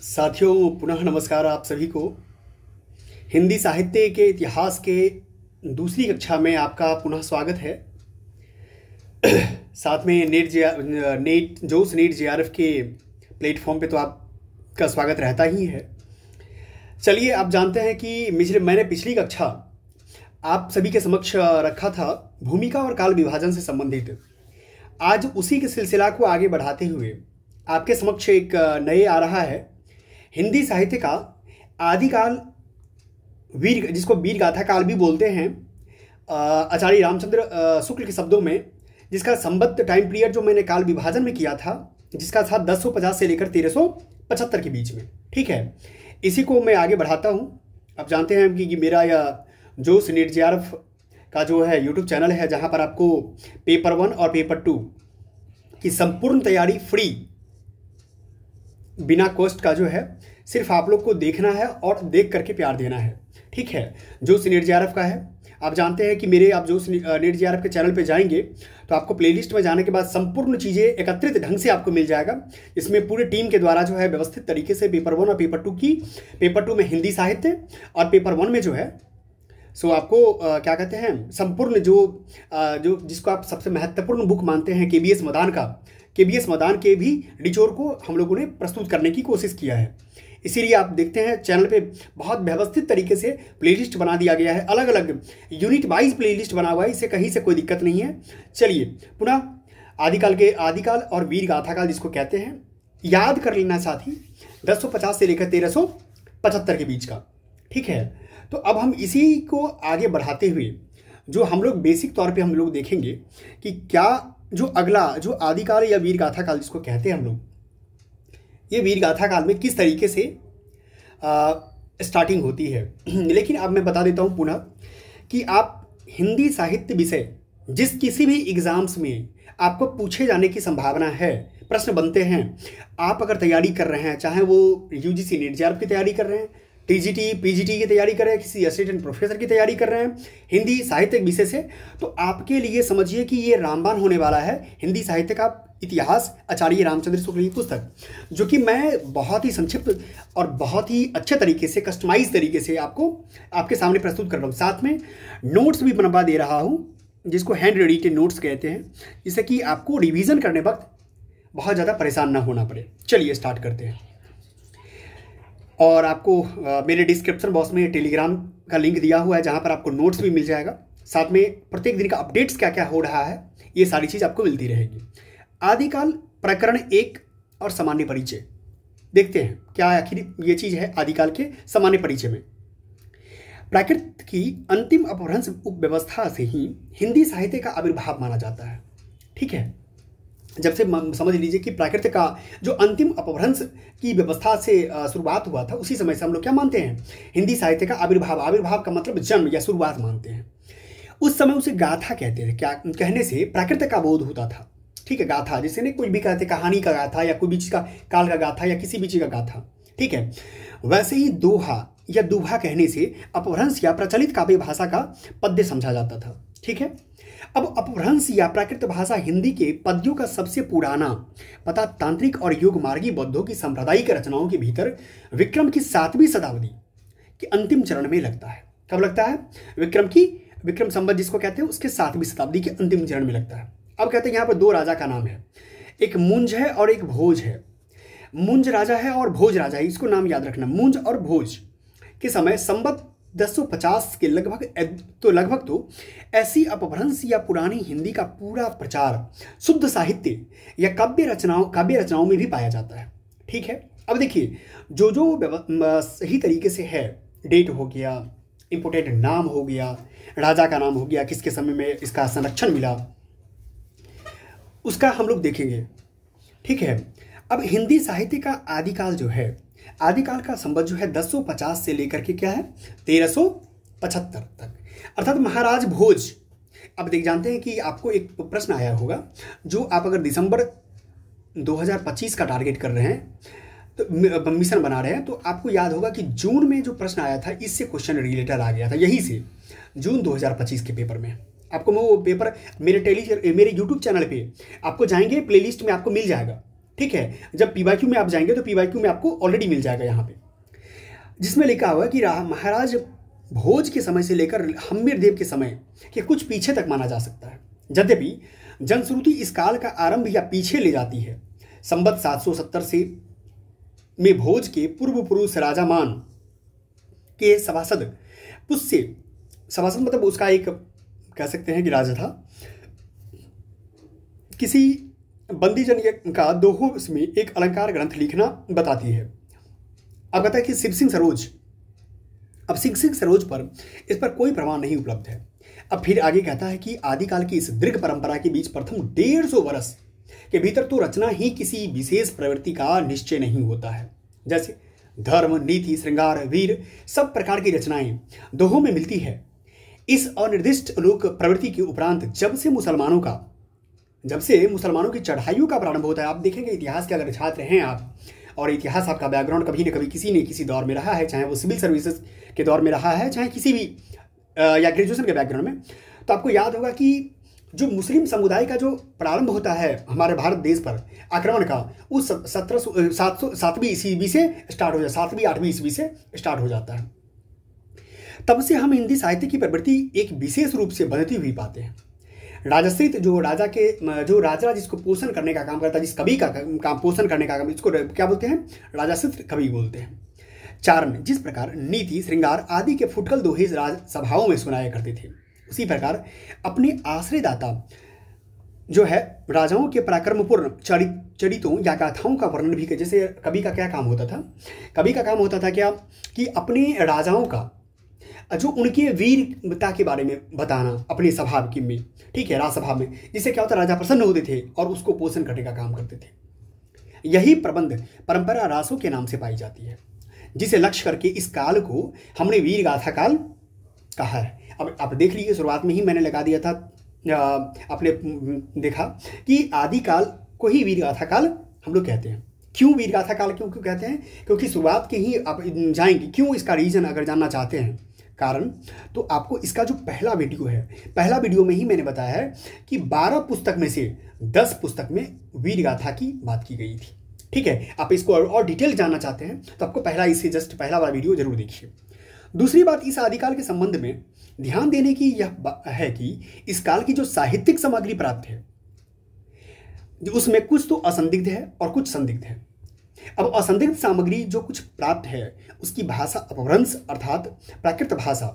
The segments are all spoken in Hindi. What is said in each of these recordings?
साथियों, पुनः नमस्कार आप सभी को। हिंदी साहित्य के इतिहास के दूसरी कक्षा में आपका पुनः स्वागत है। साथ में नीट जेआरएफ के प्लेटफॉर्म पे तो आपका स्वागत रहता ही है। चलिए, आप जानते हैं कि मैंने पिछली कक्षा आप सभी के समक्ष रखा था भूमिका और काल विभाजन से संबंधित। आज उसी के सिलसिला को आगे बढ़ाते हुए आपके समक्ष एक नए आ रहा है हिंदी साहित्य का आदिकाल, जिसको वीर गाथा काल भी बोलते हैं, आचार्य रामचंद्र शुक्ल के शब्दों में, जिसका संबद्ध टाइम पीरियड जो मैंने काल विभाजन में किया था, जिसका था 1050 से लेकर 1375 के बीच में। ठीक है, इसी को मैं आगे बढ़ाता हूँ। आप जानते हैं कि मेरा यह जोश नीट जेआरएफ का जो है यूट्यूब चैनल है, जहाँ पर आपको पेपर 1 और पेपर 2 की संपूर्ण तैयारी फ्री, बिना कॉस्ट का जो है, सिर्फ आप लोग को देखना है और देख करके प्यार देना है। ठीक है, जो नीट जेआरएफ का है, आप जानते हैं कि आप जो नीट जेआरएफ के चैनल पे जाएंगे तो आपको प्लेलिस्ट में जाने के बाद संपूर्ण चीज़ें एकत्रित ढंग से आपको मिल जाएगा। इसमें पूरी टीम के द्वारा जो है व्यवस्थित तरीके से पेपर 1 और पेपर 2 की, पेपर 2 में हिंदी साहित्य और पेपर 1 में जो है सो आपको क्या कहते हैं, संपूर्ण जो जिसको आप सबसे महत्वपूर्ण बुक मानते हैं केबीएस मदान के भी निचोड़ को हम लोगों ने प्रस्तुत करने की कोशिश किया है। इसीलिए आप देखते हैं चैनल पे बहुत व्यवस्थित तरीके से प्लेलिस्ट बना दिया गया है, अलग अलग यूनिट वाइज प्लेलिस्ट बना हुआ है, इससे कहीं से कोई दिक्कत नहीं है। चलिए, पुनः आदिकाल और वीर गाथा काल जिसको कहते हैं, याद कर लेना साथी, 1050 से लेकर 1375 के बीच का। ठीक है, तो अब हम इसी को आगे बढ़ाते हुए जो हम लोग बेसिक तौर पे हम लोग देखेंगे कि क्या जो अगला जो आदिकाल या वीर गाथा काल जिसको कहते हैं हम लोग, ये वीर गाथा काल में किस तरीके से स्टार्टिंग होती है। लेकिन अब मैं बता देता हूँ पुनः कि आप हिंदी साहित्य विषय जिस किसी भी एग्जाम्स में आपको पूछे जाने की संभावना है, प्रश्न बनते हैं, आप अगर तैयारी कर रहे हैं, चाहे वो यूजीसी नीट जेआरएफ की तैयारी कर रहे हैं, टीजीटी पीजीटी की तैयारी कर रहे हैं, किसी असिस्टेंट प्रोफेसर की तैयारी कर रहे हैं हिंदी साहित्य विषय से, तो आपके लिए समझिए कि ये रामबाण होने वाला है हिंदी साहित्य का इतिहास, आचार्य रामचंद्र शुक्ल की पुस्तक, जो कि मैं बहुत ही संक्षिप्त और बहुत ही अच्छे तरीके से, कस्टमाइज तरीके से आपके सामने प्रस्तुत कर रहा हूँ। साथ में नोट्स भी बनवा दे रहा हूँ, जिसको हैंड रेडिटेड नोट्स कहते हैं, जिससे कि आपको रिविज़न करने वक्त बहुत ज़्यादा परेशान ना होना पड़े। चलिए स्टार्ट करते हैं। और आपको मेरे डिस्क्रिप्शन बॉक्स में टेलीग्राम का लिंक दिया हुआ है, जहाँ पर आपको नोट्स भी मिल जाएगा। साथ में प्रत्येक दिन का अपडेट्स क्या क्या हो रहा है, ये सारी चीज़ आपको मिलती रहेगी। आदिकाल प्रकरण 1 और सामान्य परिचय देखते हैं, क्या आखिर ये चीज़ है आदिकाल के सामान्य परिचय में। प्राकृत की अंतिम अपभ्रंश उपव्यवस्था से ही हिंदी साहित्य का आविर्भाव माना जाता है। ठीक है, जब से समझ लीजिए कि प्राकृत का जो अंतिम अपभ्रंश की व्यवस्था से शुरुआत हुआ था, उसी समय से हम लोग क्या मानते हैं, हिंदी साहित्य का आविर्भाव का मतलब जन्म या शुरुआत मानते हैं। उस समय उसे गाथा कहते थे, क्या कहने से प्राकृत का बोध होता था। ठीक है, गाथा जिसे नहीं कुछ भी कहते, कहानी का गाथा या कोई भी चीज़ का काल का गाथा या किसी भी चीज़ का गाथा। ठीक है, वैसे ही दोहा या दुहा कहने से अपभ्रंश या प्रचलित काव्य भाषा का पद्य समझा जाता था। ठीक है, अब अपभ्रंश या प्राकृत भाषा हिंदी के पद्यों का सबसे पुराना पता तांत्रिक और योग मार्गी बौद्धों की सांप्रदायिक रचनाओं के भीतर विक्रम की 7वीं शताब्दी के अंतिम चरण में लगता है। कब लगता है? विक्रम संवत जिसको कहते हैं, उसके 7वीं शताब्दी के अंतिम चरण में लगता है। अब कहते हैं यहाँ पर 2 राजा का नाम है, एक मुंज है और एक भोज है। मुंज राजा है और भोज राजा है, इसको नाम याद रखना। मुंज और भोज के समय संवत 1050 के लगभग तो ऐसी अपभ्रंश या पुरानी हिंदी का पूरा प्रचार शुद्ध साहित्य या काव्य रचनाओं में भी पाया जाता है। ठीक है, अब देखिए जो सही तरीके से है, डेट हो गया, इंपोर्टेंट नाम हो गया, राजा का नाम हो गया, किसके समय में इसका संरक्षण मिला, उसका हम लोग देखेंगे। ठीक है, अब हिंदी साहित्य का आदिकाल जो है, आदिकाल का संबंध जो है 1050 से लेकर के क्या है 1375 तक, अर्थात महाराज भोज। अब जानते हैं कि आपको एक प्रश्न आया होगा, जो आप अगर दिसंबर 2025 का टारगेट कर रहे हैं, तो मिशन बना रहे हैं, तो आपको याद होगा कि जून में जो प्रश्न आया था, इससे क्वेश्चन रिलेटेड आ गया था, यहीं से जून 2025 के पेपर में। आपको वो पेपर मेरे यूट्यूब चैनल पे आपको जाएंगे, प्लेलिस्ट में आपको मिल जाएगा। ठीक है, जब PYQ में आप जाएंगे तो PYQ में आपको ऑलरेडी मिल जाएगा यहाँ पे, जिसमें लिखा हुआ है कि महाराज भोज के समय से लेकर हम्मीर देव के समय के कुछ पीछे तक माना जा सकता है। यद्यपि जनश्रुति इस काल का आरंभ या पीछे ले जाती है। संवत 770 से में भोज के पूर्व पुरुष राजा मान के सभासद पुष्य, सभासद मतलब उसका एक कह सकते हैं कि राजा था, किसी बंदीजन का दोहों में एक अलंकार ग्रंथ लिखना बताती है। अब कहता है कि शिव सिंह सरोज, अब शिव सिंह सरोज पर इस पर कोई प्रमाण नहीं उपलब्ध है। अब फिर आगे कहता है कि आदिकाल की इस दीर्घ परंपरा के बीच प्रथम 150 वर्ष के भीतर तो रचना ही किसी विशेष प्रवृत्ति का निश्चय नहीं होता है। जैसे धर्म, नीति, श्रृंगार, वीर सब प्रकार की रचनाएं दोहों में मिलती है। इस अनिर्दिष्ट लोक प्रवृत्ति के उपरांत जब से मुसलमानों की चढ़ाइयों का प्रारंभ होता है, आप देखेंगे इतिहास के अगर छात्र हैं आप, और इतिहास आपका बैकग्राउंड कभी न कभी किसी ने किसी दौर में रहा है, चाहे वो सिविल सर्विसेज के दौर में रहा है, चाहे किसी भी या ग्रेजुएशन के बैकग्राउंड में, तो आपको याद होगा कि जो मुस्लिम समुदाय का जो प्रारंभ होता है हमारे भारत देश पर आक्रमण का, उस 7वीं ईस्वी से स्टार्ट हो जाता है, 7वीं 8वीं ईस्वी से स्टार्ट हो जाता है। तब से हम हिंदी साहित्य की प्रवृत्ति एक विशेष रूप से बढ़ती हुई पाते हैं। राजश्रित जो राजा जिसको पोषण करने का काम करता है, जिस कवि का काम पोषण करने का काम, इसको क्या बोलते हैं? राजश्रित कवि बोलते हैं। चारण जिस प्रकार नीति, श्रृंगार आदि के फुटकल दोहे राज सभाओं में सुनाया करते थे, उसी प्रकार अपने आश्रयदाता जो है राजाओं के पराक्रमपूर्ण चरितों या गाथाओं का वर्णन भी कर। जैसे कवि का क्या काम होता था? कवि का काम होता था क्या कि अपने राजाओं का जो उनके वीरता के बारे में बताना अपनी सभा की में, ठीक है, राजसभा में, जिससे क्या होता, राजा प्रसन्न होते थे और उसको पोषण करने का काम करते थे। यही प्रबंध परंपरा रासों के नाम से पाई जाती है, जिसे लक्ष्य करके इस काल को हमने वीर गाथा काल कहा है। अब आप देख लीजिए, शुरुआत में ही मैंने लगा दिया था, आपने देखा कि आदिकाल को ही वीर गाथा काल हम लोग कहते हैं। क्यों वीर गाथा काल क्यों कहते हैं? क्योंकि शुरुआत के ही आप जाएंगे, क्यों इसका रीजन अगर जानना चाहते हैं कारण, तो आपको इसका जो पहला वीडियो है, पहला वीडियो में ही मैंने बताया है कि 12 पुस्तक में से 10 पुस्तक में वीर गाथा की बात की गई थी। ठीक है, आप इसको और डिटेल जानना चाहते हैं तो आपको पहला वाला वीडियो जरूर देखिए। दूसरी बात, इस आदिकाल के संबंध में ध्यान देने की यह है कि इस काल की जो साहित्यिक सामग्री प्राप्त है, उसमें कुछ तो असंदिग्ध है और कुछ संदिग्ध है। अब असंदिग्ध सामग्री जो कुछ प्राप्त है, उसकी भाषा अपभ्रंश अर्थात प्राकृत भाषा,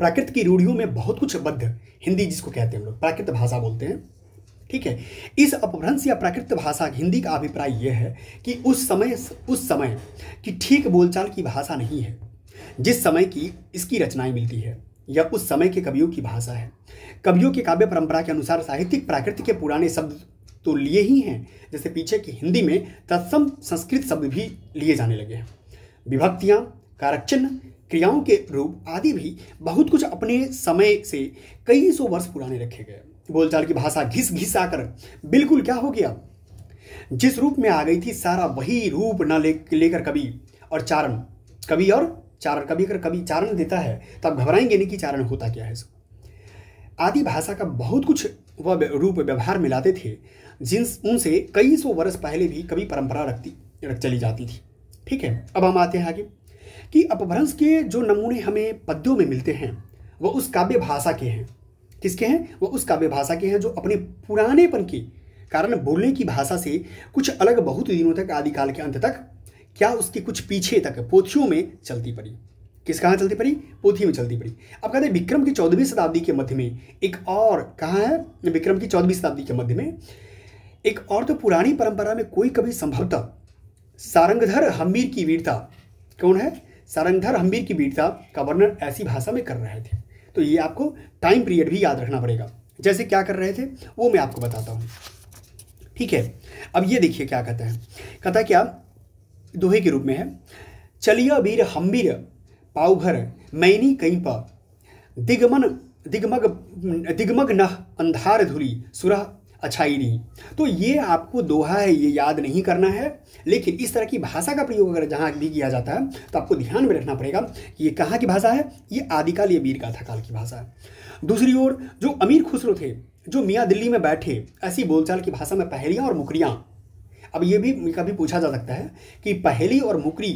प्राकृत की रूढ़ियों में बहुत कुछ बद्ध, हिंदी जिसको कहते हैं हम लोग प्राकृत भाषा बोलते हैं। ठीक है, इस अपभ्रंश या प्राकृत भाषा हिंदी का अभिप्राय यह है कि उस समय की ठीक बोलचाल की भाषा नहीं है जिस समय की इसकी रचनाएं मिलती है, या उस समय के कवियों की भाषा है। कवियों के काव्य परंपरा के अनुसार साहित्यिक प्राकृत के पुराने शब्द तो लिए ही हैं, जैसे पीछे की हिंदी में तत्सम संस्कृत शब्द भी लिए जाने लगे हैं। विभक्तियां, कारक चिन्ह, क्रियाओं के रूप आदि भी बहुत कुछ अपने समय से कई सौ वर्ष पुराने रखे गए। बोलचाल की भाषा घिस घिस आकर बिल्कुल क्या हो गया, जिस रूप में आ गई थी, सारा वही रूप न लेकर कवि अगर कवि चारण देता है तो आप घबराएंगे नहीं कि चारण होता क्या है। आदि भाषा का बहुत कुछ वह रूप व्यवहार में लाते थे उनसे कई सौ वर्ष पहले भी कवि परंपरा चली जाती थी। ठीक है, अब हम आते हैं आगे कि अपभ्रंश के जो नमूने हमें पद्यों में मिलते हैं वह उस काव्य भाषा के हैं। किसके हैं? वह उस काव्य भाषा के हैं जो अपने पुरानेपन के कारण बोलने की भाषा से कुछ अलग बहुत दिनों तक, आदिकाल के अंत तक, क्या उसके कुछ पीछे तक पोथियों में चलती पड़ी। किस कहाँ चलती पड़ी? पोथी में चलती पड़ी। अब कहते हैं विक्रम की 14वीं शताब्दी के मध्य में एक और, कहाँ है? विक्रम की 14वीं शताब्दी के मध्य में एक और तो पुरानी परंपरा में कोई कवि संभवतः सारंगधर हम्मीर की वीरता, कौन है? सारंगधर हम्मीर की वीरता का वर्णन ऐसी भाषा में कर रहे थे। तो ये आपको टाइम पीरियड भी याद रखना पड़ेगा, जैसे क्या कर रहे थे वो मैं आपको बताता हूँ। ठीक है, अब ये देखिए क्या कहता है। कहता है क्या, दोहे के रूप में है, चलिया वीर हम्मीर पाउभर मैनी कहीं पर दिगमग नह अंधार धुरी सुरह अच्छाई नहीं। तो ये आपको दोहा है, ये याद नहीं करना है, लेकिन इस तरह की भाषा का प्रयोग अगर जहाँ भी किया जाता है तो आपको ध्यान में रखना पड़ेगा कि ये कहाँ की भाषा है, ये आदिकाल, ये वीर गाथा काल की भाषा है। दूसरी ओर जो अमीर खुसरो थे, जो मियाँ दिल्ली में बैठे, ऐसी बोलचाल की भाषा में पहेलियाँ और मुकरियाँ अब ये भी कभी पूछा जा सकता है कि पहेली और मुकरी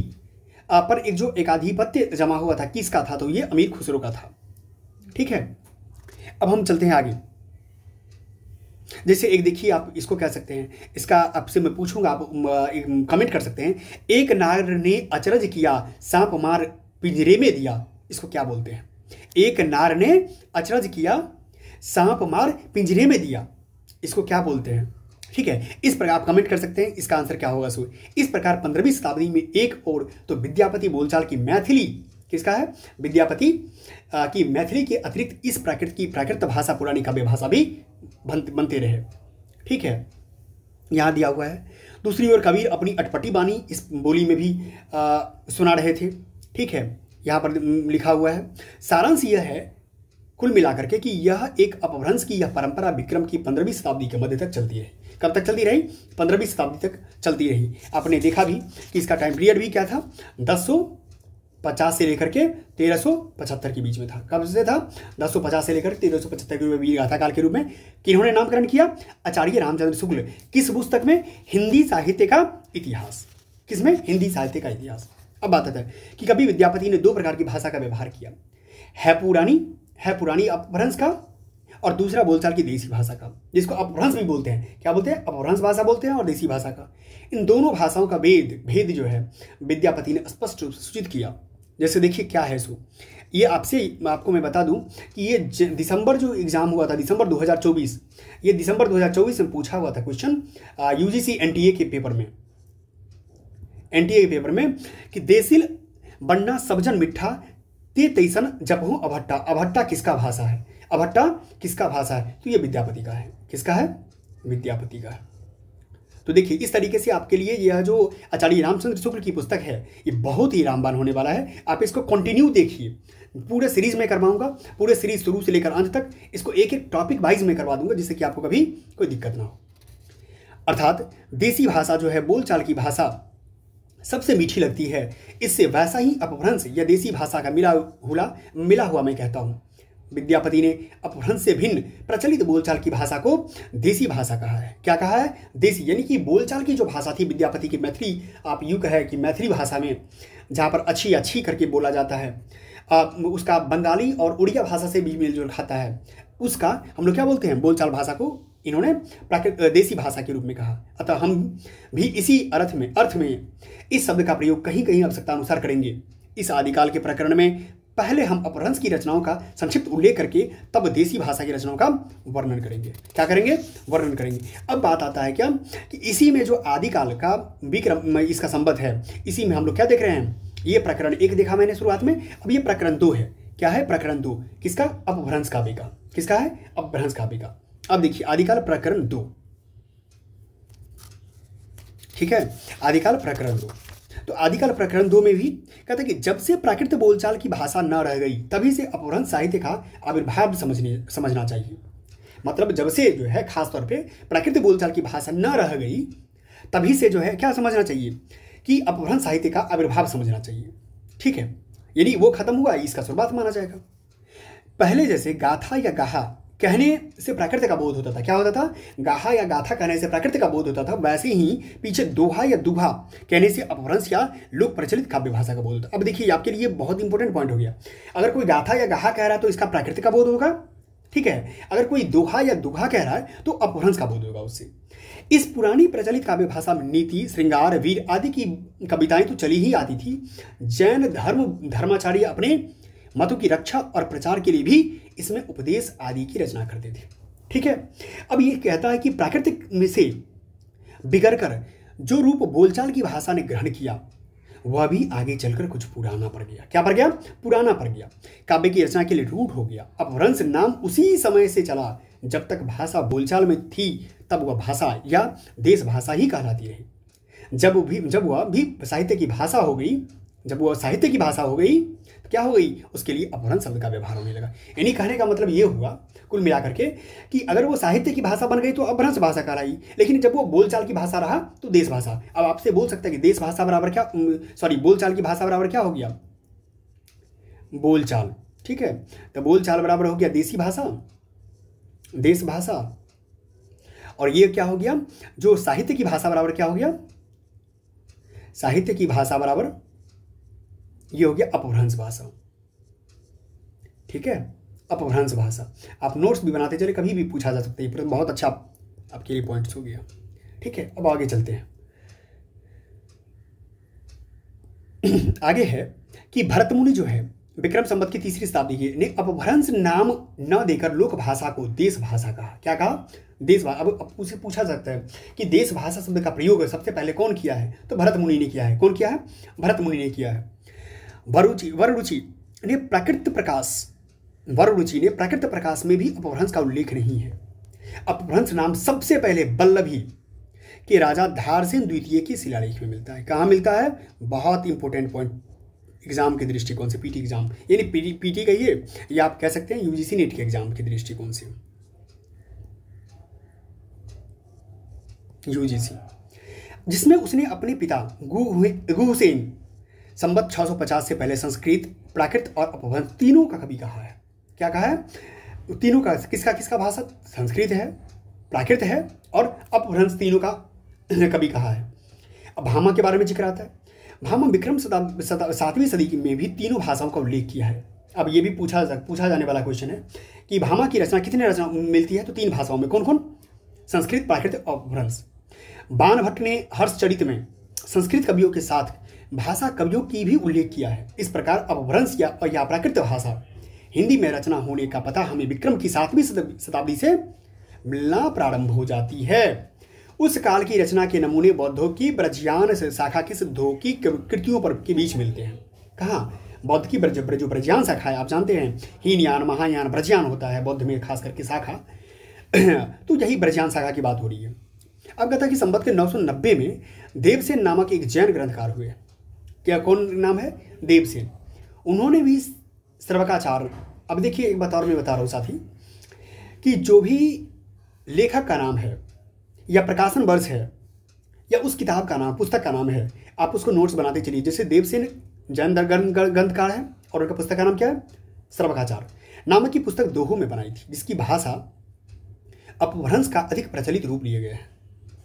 पर एक जो एकाधिपत्य जमा हुआ था किसका था, तो ये अमीर खुसरो का था। ठीक है, अब हम चलते हैं आगे। जैसे एक देखिए, आप इसको कह सकते हैं, इसका आपसे मैं पूछूंगा, आप कमेंट कर सकते हैं। एक नार ने अचरज किया, सांप मार पिंजरे में दिया, इसको क्या बोलते हैं? एक नार ने अचरज किया, सांप मार पिंजरे में दिया, इसको क्या बोलते हैं? ठीक है, इस प्रकार आप कमेंट कर सकते हैं, इसका आंसर क्या होगा। सो इस प्रकार 15वीं शताब्दी में एक और तो विद्यापति बोलचाल की मैथिली किसका है? विद्यापति की मैथिली के अतिरिक्त इस प्राकृत भाषा पुरानी काव्य भाषा भी बनते रहे। ठीक है, यहाँ दिया हुआ है। दूसरी ओर कबीर अपनी अटपटी बानी इस बोली में भी सुना रहे थे। ठीक है, यहाँ पर लिखा हुआ है। सारांश यह है कुल मिलाकर के कि यह एक अपभ्रंश की यह परंपरा विक्रम की 15वीं शताब्दी के मध्य तक चलती रही। कब तक चलती रही? 15वीं शताब्दी तक चलती रही। आपने देखा भी कि इसका टाइम पीरियड भी क्या था, 1050 से लेकर के 1375 के बीच में था। कब से था? 1050 से लेकर 1375 के रूप में गाथा काल के रूप में किन्होंने नामकरण किया? आचार्य रामचंद्र शुक्ल। किस पुस्तक में? हिंदी साहित्य का इतिहास। किसमें? हिंदी साहित्य का इतिहास। अब बात आता है कि कभी विद्यापति ने दो प्रकार की भाषा का व्यवहार किया, है पुरानी अपभ्रंश का और दूसरा बोलचाल की देसी भाषा का, जिसको अपभ्रंश भी बोलते हैं। क्या बोलते हैं? अपभ्रंश भाषा बोलते हैं और देसी भाषा का। इन दोनों भाषाओं का भेद जो है विद्यापति ने स्पष्ट रूप से सूचित किया। जैसे देखिए क्या है सो, ये आपको मैं बता दूं कि ये दिसंबर जो एग्जाम हुआ था, दिसंबर 2024, ये दिसंबर 2024 में पूछा हुआ था क्वेश्चन यूजीसी एनटीए के पेपर में, कि देसिल बन्ना सबजन मिठा ते तैसन जपहू अभट्टा। अभट्टा किसका भाषा है? अभट्टा किसका भाषा है? तो ये विद्यापति का है। किसका है? विद्यापति का है। तो देखिए इस तरीके से आपके लिए यह जो आचार्य रामचंद्र शुक्ल की पुस्तक है ये बहुत ही रामबाण होने वाला है। आप इसको कंटिन्यू देखिए, पूरे सीरीज में करवाऊंगा, पूरे सीरीज शुरू से लेकर अंत तक इसको एक एक टॉपिक वाइज में करवा दूंगा, जिससे कि आपको कभी कोई दिक्कत ना हो। अर्थात देसी भाषा जो है, बोलचाल की भाषा सबसे मीठी लगती है। इससे वैसा ही अपभ्रंश या देसी भाषा का मिला हुआ मैं कहता हूं। विद्यापति ने अपभ्रंश से भिन्न प्रचलित बोलचाल की भाषा को देसी भाषा कहा है। क्या कहा है? देसी, यानी कि बोलचाल की जो भाषा थी विद्यापति की मैथिली, आप यूं कहें कि मैथिली भाषा में जहाँ पर अच्छी करके बोला जाता है, उसका बंगाली और उड़िया भाषा से भी मेलजोल खाता है, उसका हम लोग क्या बोलते हैं? बोलचाल भाषा को इन्होंने देसी भाषा के रूप में कहा। अतः हम भी इसी अर्थ में इस शब्द का प्रयोग कहीं कहीं आवश्यकता अनुसार करेंगे। इस आदिकाल के प्रकरण में पहले हम अपभ्रंश की रचनाओं का संक्षिप्त उल्लेख करके तब देसी भाषा की रचनाओं का वर्णन करेंगे। क्या करेंगे? वर्णन करेंगे। अब बात आता है क्या कि इसी में जो आदिकाल का विक्रम इसका संबंध है, इसी में हम लोग क्या देख रहे हैं? ये प्रकरण 1 देखा मैंने शुरुआत में, अब ये प्रकरण 2 है। क्या है? प्रकरण 2 किसका? अपभ्रंश काव्य का। किसका है? अपभ्रंश काव्य का। अब देखिए आदिकाल प्रकरण 2, ठीक है, आदिकाल प्रकरण 2। तो आदिकाल प्रकरण 2 में भी कहते हैं कि जब से प्राकृत बोलचाल की भाषा न रह गई तभी से अपभ्रंश साहित्य का आविर्भाव समझना चाहिए। मतलब जब से जो है खास तौर पे प्राकृत बोलचाल की भाषा न रह गई तभी से जो है क्या समझना चाहिए कि अपभ्रंश साहित्य का आविर्भाव समझना चाहिए। ठीक है, यानी वो खत्म हुआ, इसका शुरुआत माना जाएगा। पहले जैसे गाथा या गाहा कहने से प्राकृत का बोध होता था। क्या होता था? गाहा या गाथा कहने से प्राकृत का बोध होता था, वैसे ही पीछे दोहा या दुहा कहने से अपभ्रंश या लोक प्रचलित काव्य भाषा का बोध होता। अब देखिए आपके लिए बहुत इंपॉर्टेंट पॉइंट हो गया। अगर कोई गाथा या गाहा कह रहा है तो इसका प्राकृत का बोध होगा, ठीक है। अगर कोई दोहा या दुहा कह रहा है तो अपभ्रंश का बोध होगा उससे। इस पुरानी प्रचलित काव्य भाषा में नीति, श्रृंगार, वीर आदि की कविताएं तो चली ही आती थी। जैन धर्माचार्य अपने मतों की रक्षा और प्रचार के लिए भी इसमें उपदेश आदि की रचना करते थे। ठीक है, अब ये कहता है कि प्राकृतिक में से बिगड़कर जो रूप बोलचाल की भाषा ने ग्रहण किया वह भी आगे चलकर कुछ पुराना पड़ गया। क्या पड़ गया? पुराना पड़ गया। काव्य की रचना के लिए रूढ़ हो गया। अपभ्रंश नाम उसी समय से चला जब तक भाषा बोलचाल में थी, तब वह भाषा या देश भाषा ही कहलाती रही। जब वह भी साहित्य की भाषा हो गई, जब वह साहित्य की भाषा हो गई तो क्या हो गई? उसके लिए अपभ्रंश शब्द का व्यवहार होने लगा। यानी कहने का मतलब ये हुआ कुल मिलाकर के कि अगर वो साहित्य की भाषा बन गई तो अपभ्रंश भाषा कहलाई, लेकिन जब वो बोलचाल की भाषा रहा तो देश भाषा। अब आपसे बोल सकते हैं कि देश भाषा बराबर क्या, बोलचाल की भाषा बराबर क्या हो गया? बोलचाल। ठीक है, तो बोलचाल बराबर हो गया देसी भाषा, देश भाषा। और ये क्या हो गया, जो साहित्य की भाषा बराबर क्या हो गया, साहित्य की भाषा बराबर ये हो गया अपभ्रंश भाषा। ठीक है, अपभ्रंश भाषा। आप नोट्स भी बनाते चले, कभी भी पूछा जा सकता है, पर बहुत अच्छा आपके लिए पॉइंट्स हो गया। ठीक है, अब आगे चलते हैं। आगे है कि भरत मुनि जो है विक्रम संवत की 3री शताब्दी के ने अपभ्रंश नाम न देकर लोक भाषा को देश भाषा कहा। क्या कहा, देश भाषा। अब उसे पूछा जाता है कि देश भाषा शब्द का प्रयोग सबसे पहले कौन किया है, तो भरत मुनि ने किया है। कौन किया है, भरत मुनि ने किया है। वररुचि ने प्राकृत प्रकाश, वररुचि ने प्राकृत प्रकाश में भी अपभ्रंश का उल्लेख नहीं है। अपभ्रंश नाम सबसे पहले वल्लभी के राजा धारसेन द्वितीय के शिलालेख में मिलता है। कहाँ मिलता है, बहुत इंपॉर्टेंट पॉइंट एग्जाम के दृष्टिकोण से, पीटी एग्जाम, यानी पीटी कहिए या आप कह सकते हैं यूजीसी नेट के एग्जाम के दृष्टिकोण से, यूजीसी, जिसमें उसने अपने पिता गुहुसेन संवत 650 से पहले संस्कृत, प्राकृत और अपभ्रंश तीनों का कवि कहा है। क्या कहा है, तीनों का, किसका किसका भाषा, संस्कृत है, प्राकृत है और अपभ्रंश तीनों का कवि कहा है। अब भामा के बारे में जिक्र आता है। भामा विक्रम 7वीं सदी में भी तीनों भाषाओं का उल्लेख किया है। अब ये भी पूछा जाने वाला क्वेश्चन है कि भामा की रचना कितनी रचना मिलती है, तो 3 भाषाओं में। कौन कौन, संस्कृत, प्राकृत और अपभ्रंश। बाण भट्ट ने हर्षचरित में संस्कृत कवियों के साथ भाषा कवियों की भी उल्लेख किया है। इस प्रकार अपभ्रंश या प्राकृत भाषा हिंदी में रचना होने का पता हमें विक्रम की 7वीं शताब्दी से मिलना प्रारंभ हो जाती है। उस काल की रचना के नमूने बौद्धों की ब्रजयान शाखा के सिद्धों की कृतियों पर के बीच मिलते हैं। कहाँ, बौद्ध की जो ब्रजयान शाखा है, आप जानते हैं हीनयान, महायान, ब्रजयान होता है बौद्ध में खास करके शाखा, तो यही ब्रजयान शाखा की बात हो रही है। अब कहता है कि संवत के 990 में देवसेन नामक एक जैन ग्रंथकार हुए। क्या, कौन नाम है, देवसेन। उन्होंने भी श्रवकाचार, अब देखिए एक बात और मैं बता रहा हूँ साथी, कि जो भी लेखक का नाम है या प्रकाशन वर्ष है या उस किताब का नाम, पुस्तक का नाम है, आप उसको नोट्स बनाते चलिए। जैसे देवसेन जैन ग्रंथकार है और उनका पुस्तक का नाम क्या है, श्रवकाचार नामक की पुस्तक दोहों में बनाई थी, जिसकी भाषा अपभ्रंश का अधिक प्रचलित रूप लिया गया है।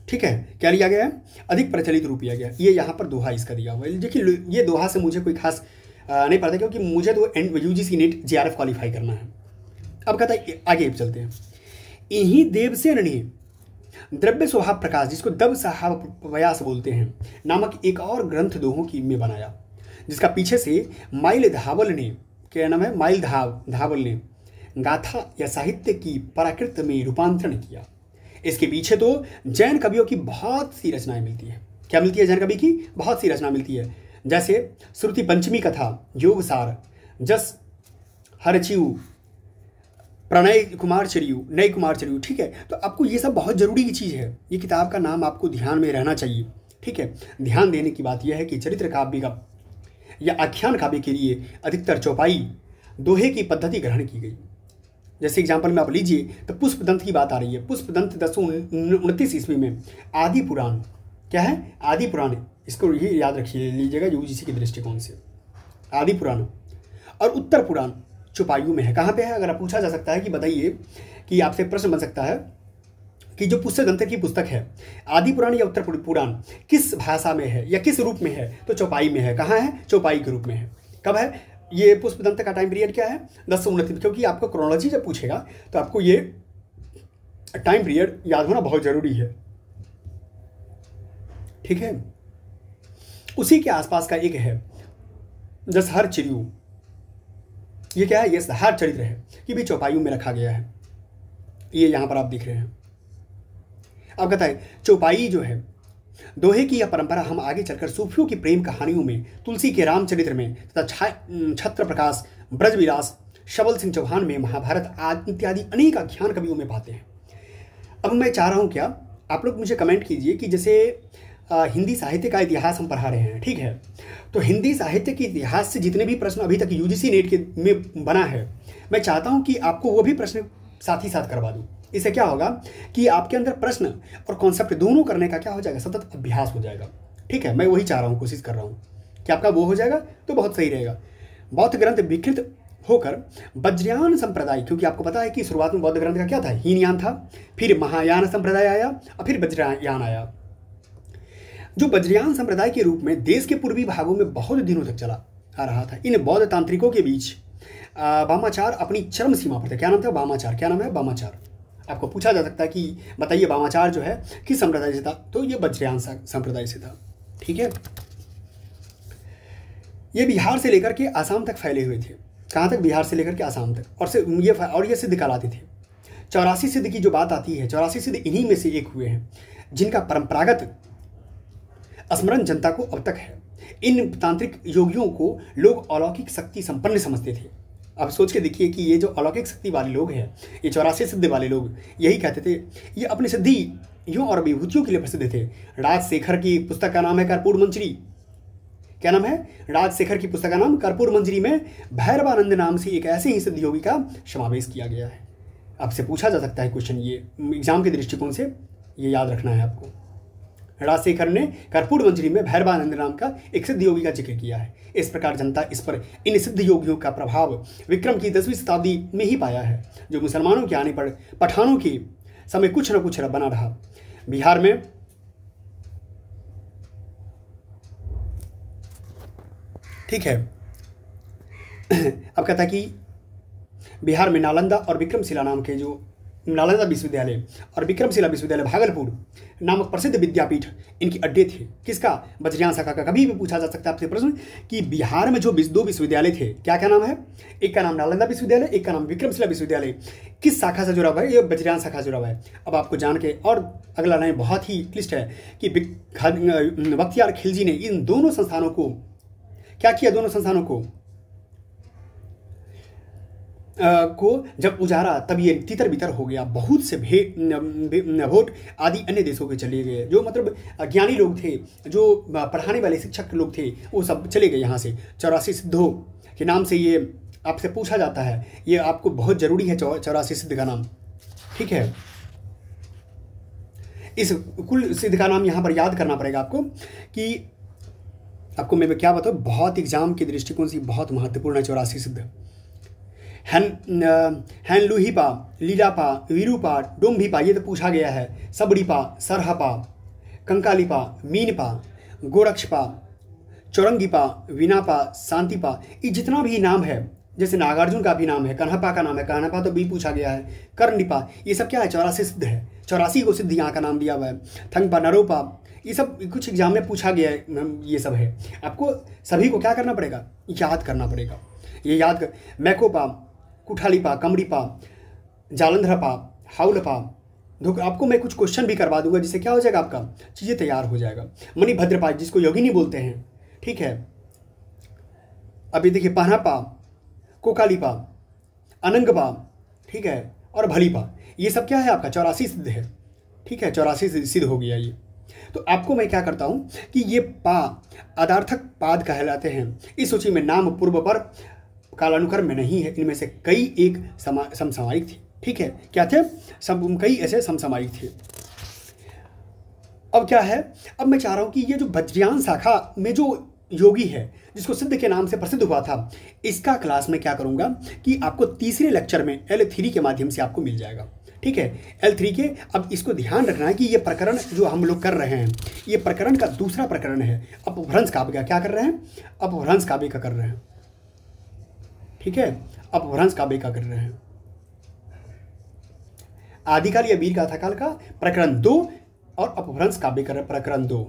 ठीक है, क्या लिया गया है, अधिक प्रचलित रूप लिया गया। ये यहाँ पर दोहा इसका दिया हुआ है। देखिए ये दोहा से मुझे कोई खास नहीं पड़ता, क्योंकि मुझे तो यूजीसी नेट जेआरएफ क्वालिफाई करना है। अब कहता है आगे चलते हैं। इन्हीं देवसेन ने द्रव्य स्वभाव प्रकाश, जिसको दब साहब प्रयास बोलते हैं, नामक एक और ग्रंथ दोहों की में बनाया, जिसका पीछे से माइल धावल ने, क्या नाम है, माइल धावल ने गाथा या साहित्य की प्राकृत में रूपांतरण किया। इसके पीछे तो जैन कवियों की बहुत सी रचनाएं मिलती है। क्या मिलती है, जैन कवि की बहुत सी रचना मिलती है, जैसे श्रुति पंचमी कथा, योगसार, जस हरचिव, प्रणय कुमार चरियु, नय कुमार चरियु। ठीक है, तो आपको ये सब बहुत जरूरी की चीज़ है। ये किताब का नाम आपको ध्यान में रहना चाहिए। ठीक है, ध्यान देने की बात यह है कि चरित्र काव्य का या आख्यान काव्य के लिए अधिकतर चौपाई दोहे की पद्धति ग्रहण की गई। जैसे एग्जाम्पल में आप लीजिए तो पुष्पदंत की बात आ रही है। पुष्पदंत 1029 ईस्वी में आदि पुराण, क्या है, आदि पुराण, इसको ये याद रखिए, लीजिएगा यूजीसी के दृष्टिकोण से, आदि पुराण और उत्तर पुराण चौपाइयों में है। कहाँ पे है, अगर आप पूछा जा सकता है कि बताइए, कि आपसे प्रश्न बन सकता है कि जो पुष्पदंत की पुस्तक है आदि पुराण या उत्तर पुराण किस भाषा में है या किस रूप में है, तो चौपाई में है। कहाँ है, चौपाई के रूप में है। कब है ये पुष्पदंत का टाइम पीरियड क्या है, 1029, क्योंकि आपको क्रोनोलॉजी जब पूछेगा तो आपको ये टाइम पीरियड याद होना बहुत जरूरी है। ठीक है, उसी के आसपास का एक है जसहर चिरियु, ये क्या है, ये हर चरित्र है, ये भी चौपाइयों में रखा गया है। ये यहां पर आप देख रहे हैं। अब कहता है चौपाई जो है दोहे की यह परंपरा हम आगे चलकर सूफियों की प्रेम कहानियों में, तुलसी के रामचरित्र में तथा छत्र प्रकाश, ब्रजविलास, शबल सिंह चौहान में, महाभारत आदि इत्यादि अनेक आख्यान कवियों में पाते हैं। अब मैं चाह रहा हूं, क्या आप लोग मुझे कमेंट कीजिए कि जैसे हिंदी साहित्य का इतिहास हम पढ़ा रहे हैं, ठीक है, तो हिंदी साहित्य के इतिहास से जितने भी प्रश्न अभी तक यूजीसी नेट के में बना है, मैं चाहता हूं कि आपको वो भी प्रश्न साथ ही साथ करवा दूं। इससे क्या होगा कि आपके अंदर प्रश्न और कॉन्सेप्ट दोनों करने का क्या हो जाएगा, सतत अभ्यास हो जाएगा। ठीक है, मैं वही चाह रहा हूँ, कोशिश कर रहा हूँ कि आपका वो हो जाएगा तो बहुत सही रहेगा। बौद्ध ग्रंथ विकृत होकर वज्रयान संप्रदाय, क्योंकि आपको पता है कि शुरुआत में बौद्ध ग्रंथ का क्या था, हीनयान था, फिर महायान संप्रदाय आया और फिर वज्रयान आया। जो वज्रयान संप्रदाय के रूप में देश के पूर्वी भागों में बहुत दिनों तक चला आ रहा था। इन बौद्ध तांत्रिकों के बीच वामाचार अपनी चरम सीमा पर था। क्या नाम था? वामाचार। क्या नाम है? वामाचार। आपको पूछा जा सकता है कि बताइए वामाचार जो है किस संप्रदाय से था, तो ये वज्रयान संप्रदाय से था। ठीक है, ये बिहार से लेकर के आसाम तक फैले हुए थे। कहाँ तक? बिहार से लेकर के आसाम तक। और ये सिद्ध कहलाते थे। 84 सिद्ध की जो बात आती है, 84 सिद्ध इन्हीं में से एक हुए हैं जिनका परंपरागत स्मरण जनता को अब तक है। इन तांत्रिक योगियों को लोग अलौकिक शक्ति संपन्न समझते थे। अब सोच के देखिए कि ये जो अलौकिक शक्ति वाले लोग हैं, ये 84 सिद्ध वाले लोग यही कहते थे। ये अपनी सिद्धियों और विभूतियों के लिए प्रसिद्ध थे। राजशेखर की पुस्तक का नाम है कर्पूर मंजरी। क्या नाम है? राजशेखर की पुस्तक का नाम कर्पूर मंजरी में भैरवानंद नाम से एक ऐसे ही सिद्ध योगी का समावेश किया गया है। आपसे पूछा जा सकता है क्वेश्चन, ये एग्जाम के दृष्टिकोण से ये याद रखना है आपको। राजशेखर ने कर्पूर मंजरी में भैरवानंद नाम का एक सिद्ध योगी का जिक्र किया है। इस प्रकार जनता इस पर इन सिद्ध योगियों का प्रभाव विक्रम की 10वीं शताब्दी में ही पाया है, जो मुसलमानों के आने पर पठानों के समय कुछ न कुछ बना रहा। बिहार में ठीक है, अब कहता कि बिहार में नालंदा और विक्रमशिला नाम के जो नालंदा विश्वविद्यालय और विक्रमशिला विश्वविद्यालय भागलपुर नामक प्रसिद्ध विद्यापीठ इनकी अड्डे थे। किसका? वज्रयान शाखा का। कभी भी पूछा जा सकता है आपसे प्रश्न कि बिहार में जो 2 विश्वविद्यालय थे, क्या क्या नाम है? एक का नाम नालंदा विश्वविद्यालय, एक का नाम विक्रमशिला विश्वविद्यालय। किस शाखा से जुड़ा हुआ है? ये वज्रयान शाखा से जुड़ा हुआ है। अब आपको जान के, और अगला लाइन बहुत ही क्लिष्ट है कि बख्तियार खिलजी ने इन दोनों संस्थानों को क्या किया? दोनों संस्थानों को जब उजारा तब ये तितर बितर हो गया। बहुत से भोट आदि अन्य देशों के चले गए। जो मतलब ज्ञानी लोग थे, जो पढ़ाने वाले शिक्षक लोग थे, वो सब चले गए यहाँ से। 84 सिद्धों के नाम से ये आपसे पूछा जाता है, ये आपको बहुत जरूरी है 84 सिद्ध का नाम। ठीक है, इस कुल सिद्ध का नाम यहाँ पर याद करना पड़ेगा आपको कि आपको मैं क्या बताऊँ, बहुत एग्जाम के दृष्टिकोण से बहुत महत्वपूर्ण है 84 सिद्ध। हैनलुहीपा, लीलापा, वीरूपा, डोम्भीपा, ये तो पूछा गया है। सबड़ीपा, सरहपा, कंकालीपा, मीनपा, गोरक्षपा, चौरंगीपा, विनापा, शांतिपा, ये जितना भी नाम है, जैसे नागार्जुन का भी नाम है, कन्हपा का नाम है, कन्हपा तो भी पूछा गया है, कर्णिपा, ये सब क्या है? 84 सिद्ध है। 84 को सिद्ध यहाँ का नाम दिया हुआ है। थंगपा, नरोपा, ये सब कुछ एग्जाम में पूछा गया है। ये सब है, आपको सभी को क्या करना पड़ेगा? याद करना पड़ेगा। ये याद कर, मैकोपा, कुठालीपा, कमरीपा, जालंधरपा, हाउलपा, आपको मैं कुछ क्वेश्चन भी करवा दूंगा, जिससे क्या हो जाएगा, आपका चीज़ें तैयार हो जाएगा। मणिभद्रपा, जिसको योगिनी बोलते हैं। ठीक है, अभी देखिए पहनापा, कोकालीपा, अनंगपा, ठीक है, और भलीपा, ये सब क्या है? आपका 84 सिद्ध है। ठीक है, 84 सिद्ध हो गया ये। तो आपको मैं क्या करता हूँ कि ये पा आदार्थक पाद कहलाते हैं। इस सूची में नाम पूर्व पर कालानुक्रम में नहीं है। इनमें से कई एक समसामयिक थे। ठीक है, क्या थे? कई ऐसे समसामयिक थे। अब क्या है, अब मैं चाह रहा हूं कि ये जो वज्रयान शाखा में जो योगी है, जिसको सिद्ध के नाम से प्रसिद्ध हुआ था, इसका क्लास में क्या करूंगा कि आपको तीसरे लेक्चर में L3 के माध्यम से आपको मिल जाएगा। ठीक है, L3 के। अब इसको ध्यान रखना है कि ये प्रकरण जो हम लोग कर रहे हैं, ये प्रकरण का दूसरा प्रकरण है। अपभ्रंश काव्य का क्या कर रहे हैं? अपभ्रंश काव्य का कर रहे हैं। ठीक है, अपभ्रंश काव्य का कर रहे हैं। आदिकाल या वीर गाथा काल का प्रकरण 2 और अपभ्रंश काव्य का प्रकरण 2।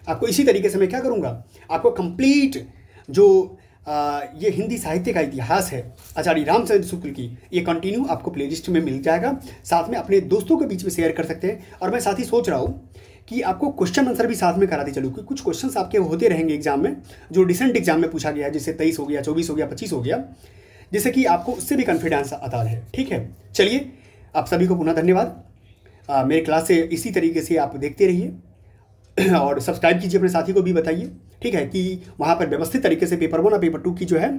आपको इसी तरीके से मैं क्या करूंगा, आपको कंप्लीट जो ये हिंदी साहित्य का इतिहास है आचार्य रामचंद्र शुक्ल की, ये कंटिन्यू आपको प्लेलिस्ट में मिल जाएगा। साथ में अपने दोस्तों के बीच में शेयर कर सकते हैं। और मैं साथ ही सोच रहा हूँ कि आपको क्वेश्चन आंसर भी साथ में कराते चलूँ, क्योंकि कुछ क्वेश्चंस आपके होते रहेंगे एग्जाम में, जो रिसेंट एग्जाम में पूछा गया है, जैसे 23 हो गया, 24 हो गया, 25 हो गया, जिससे कि आपको उससे भी कॉन्फिडेंस आता है। ठीक है, चलिए, आप सभी को पुनः धन्यवाद। मेरे क्लास से इसी तरीके से आप देखते रहिए और सब्सक्राइब कीजिए, अपने साथी को भी बताइए। ठीक है, कि वहाँ पर व्यवस्थित तरीके से पेपर 1 और पेपर 2 की जो है,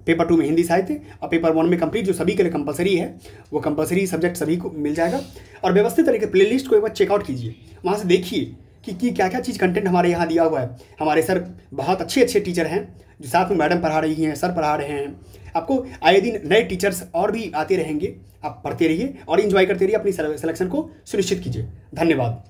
पेपर 2 में हिंदी साहित्य और पेपर 1 में कंप्लीट जो सभी के लिए कंपलसरी है, वो कंपलसरी सब्जेक्ट सभी को मिल जाएगा। और व्यवस्थित तरीके प्लेलिस्ट को एक बार चेकआउट कीजिए, वहाँ से देखिए कि क्या क्या चीज़ कंटेंट हमारे यहाँ दिया हुआ है। हमारे सर बहुत अच्छे अच्छे टीचर हैं, जो साथ में मैडम पढ़ा रही हैं, सर पढ़ा रहे हैं। आपको आए दिन नए टीचर्स और भी आते रहेंगे। आप पढ़ते रहिए और इंजॉय करते रहिए, अपनी सिलेक्शन को सुनिश्चित कीजिए। धन्यवाद।